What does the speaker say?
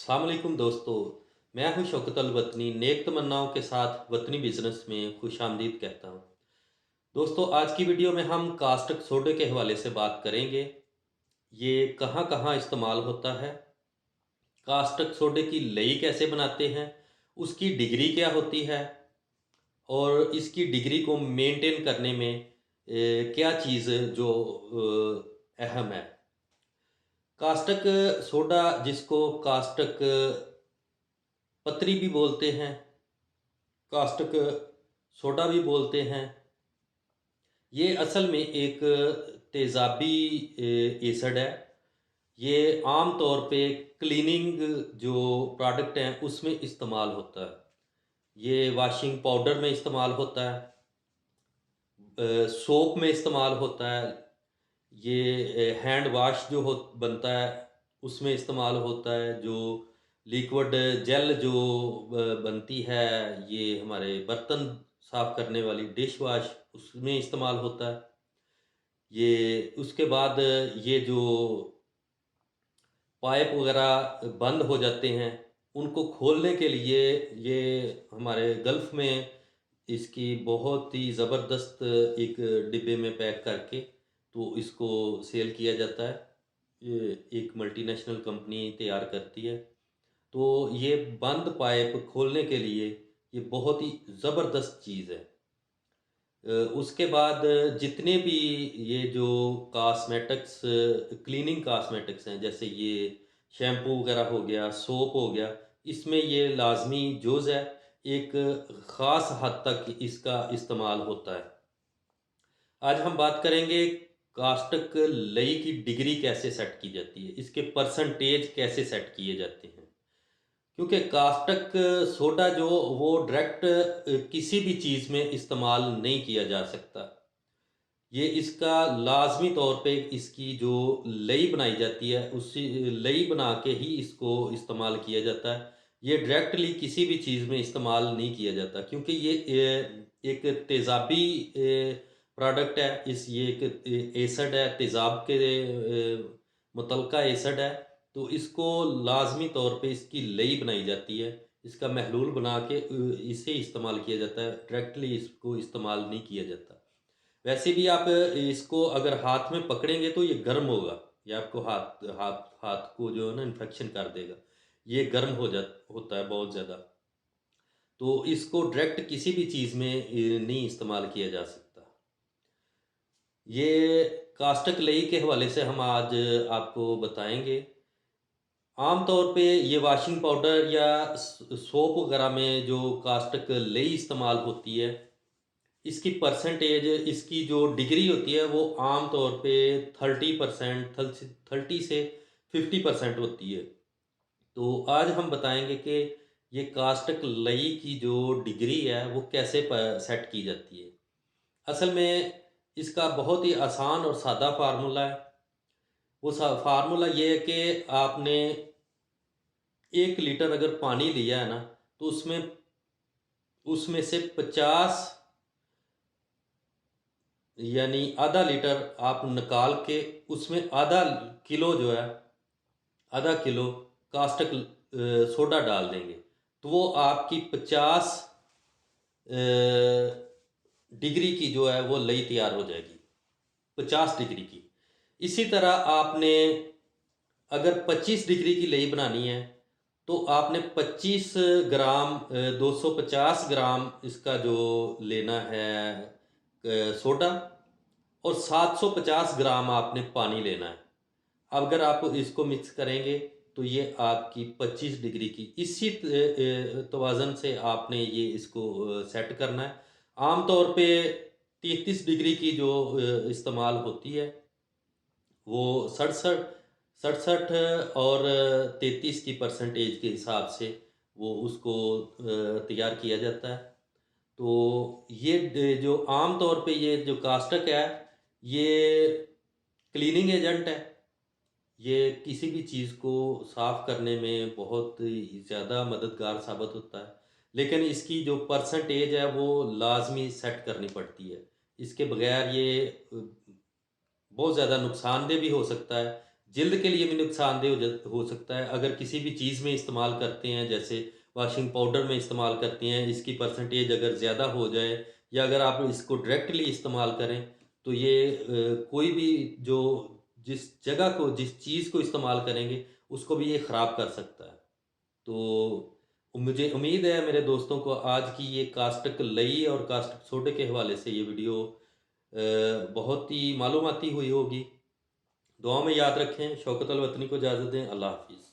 अस्सलाम वालेकुम दोस्तों। मैं हूं शौकत अल वतनी, नेक तमन्नाओं के साथ वतनी बिजनेस में खुशामदीद कहता हूं। दोस्तों, आज की वीडियो में हम कास्टिक सोडे के हवाले से बात करेंगे। ये कहां कहां इस्तेमाल होता है, कास्टिक सोडे की लई कैसे बनाते हैं, उसकी डिग्री क्या होती है और इसकी डिग्री को मेंटेन करने में क्या चीज़ जो अहम है। कास्टिक सोडा, जिसको कास्टिक पत्री भी बोलते हैं, कास्टिक सोडा भी बोलते हैं, ये असल में एक तेज़ाबी एसिड है। ये आम तौर पे क्लीनिंग जो प्रोडक्ट हैं उसमें इस्तेमाल होता है। ये वॉशिंग पाउडर में इस्तेमाल होता है, सोप में इस्तेमाल होता है, ये हैंड वाश जो हो बनता है उसमें इस्तेमाल होता है, जो लिक्विड जेल जो बनती है, ये हमारे बर्तन साफ़ करने वाली डिश वॉश उसमें इस्तेमाल होता है। ये उसके बाद ये जो पाइप वगैरह बंद हो जाते हैं, उनको खोलने के लिए ये हमारे गल्फ़ में इसकी बहुत ही ज़बरदस्त एक डिब्बे में पैक करके तो इसको सेल किया जाता है। ये एक मल्टीनेशनल कंपनी तैयार करती है। तो ये बंद पाइप खोलने के लिए ये बहुत ही ज़बरदस्त चीज़ है। उसके बाद जितने भी ये जो कॉस्मेटिक्स क्लीनिंग कॉस्मेटिक्स हैं, जैसे ये शैम्पू वगैरह हो गया, सोप हो गया, इसमें ये लाज़मी जुज़ है। एक ख़ास हद तक इसका इस्तेमाल होता है। आज हम बात करेंगे कास्टिक लई की डिग्री कैसे सेट की जाती है, इसके परसेंटेज कैसे सेट किए जाते हैं। क्योंकि कास्टिक सोडा जो वो डायरेक्ट किसी भी चीज़ में इस्तेमाल नहीं किया जा सकता। ये इसका लाज़मी तौर पे इसकी जो लई बनाई जाती है, उसी लई बना के ही इसको इस्तेमाल किया जाता है। ये डायरेक्टली किसी भी चीज़ में इस्तेमाल नहीं किया जाता, क्योंकि ये एक तेज़ाबी प्रोडक्ट है। ये एक एसिड है, तेज़ाब के मुतलका एसिड है। तो इसको लाज़मी तौर पे इसकी लई बनाई जाती है। इसका महलूल बना के इसे इस्तेमाल किया जाता है, डायरेक्टली इसको इस्तेमाल नहीं किया जाता। वैसे भी आप इसको अगर हाथ में पकड़ेंगे तो ये गर्म होगा। ये आपको हाथ हाथ हाथ को जो है ना इन्फेक्शन कर देगा। ये गर्म होता है बहुत ज़्यादा। तो इसको डायरेक्ट किसी भी चीज़ में नहीं इस्तेमाल किया जा सकता। ये कास्टिक लई के हवाले से हम आज आपको बताएँगे। आम तौर पे ये वॉशिंग पाउडर या सोप वगैरह में जो कास्टिक लई इस्तेमाल होती है, इसकी परसेंटेज, इसकी जो डिग्री होती है वो आम तौर पे 30% 30 से 50% होती है। तो आज हम बताएँगे कि ये कास्टिक लई की जो डिग्री है वो कैसे सेट की जाती है। असल में इसका बहुत ही आसान और सादा फार्मूला है। वो फार्मूला ये है कि आपने 1 लीटर अगर पानी लिया है ना, तो उसमें उसमें से 50 यानी आधा लीटर आप निकाल के उसमें आधा किलो जो है, आधा किलो कास्टिक सोडा डाल देंगे, तो वो आपकी 50 डिग्री की जो है वो लई तैयार हो जाएगी, 50 डिग्री की। इसी तरह आपने अगर 25 डिग्री की लई बनानी है, तो आपने 25 ग्राम 250 ग्राम इसका जो लेना है सोडा, और 750 ग्राम आपने पानी लेना है। अब अगर आप इसको मिक्स करेंगे तो ये आपकी 25 डिग्री की, इसी तवाज़न से आपने ये इसको सेट करना है। आम तौर पे 33 डिग्री की जो इस्तेमाल होती है, वो 67 और 33 की परसेंटेज के हिसाब से वो उसको तैयार किया जाता है। तो ये जो आम तौर पे ये जो कास्टिक है, ये क्लीनिंग एजेंट है। ये किसी भी चीज़ को साफ़ करने में बहुत ही ज़्यादा मददगार साबित होता है। लेकिन इसकी जो परसेंटेज है वो लाज़मी सेट करनी पड़ती है। इसके बगैर ये बहुत ज़्यादा नुकसानदेह भी हो सकता है। जल्द के लिए भी नुकसानदेह हो सकता है। अगर किसी भी चीज़ में इस्तेमाल करते हैं, जैसे वॉशिंग पाउडर में इस्तेमाल करते हैं, इसकी परसेंटेज अगर ज़्यादा हो जाए या अगर आप इसको डायरेक्टली इस्तेमाल करें, तो ये कोई भी जो जिस जगह को, जिस चीज़ को इस्तेमाल करेंगे, उसको भी ये ख़राब कर सकता है। तो मुझे उम्मीद है मेरे दोस्तों को आज की ये कास्टिक लई और कास्टिक सोडे के हवाले से ये वीडियो बहुत ही मालूमाती हुई होगी। दुआ में याद रखें। शौकत अल वतनी को इजाज़त दें। अल्लाह हाफ़िज़।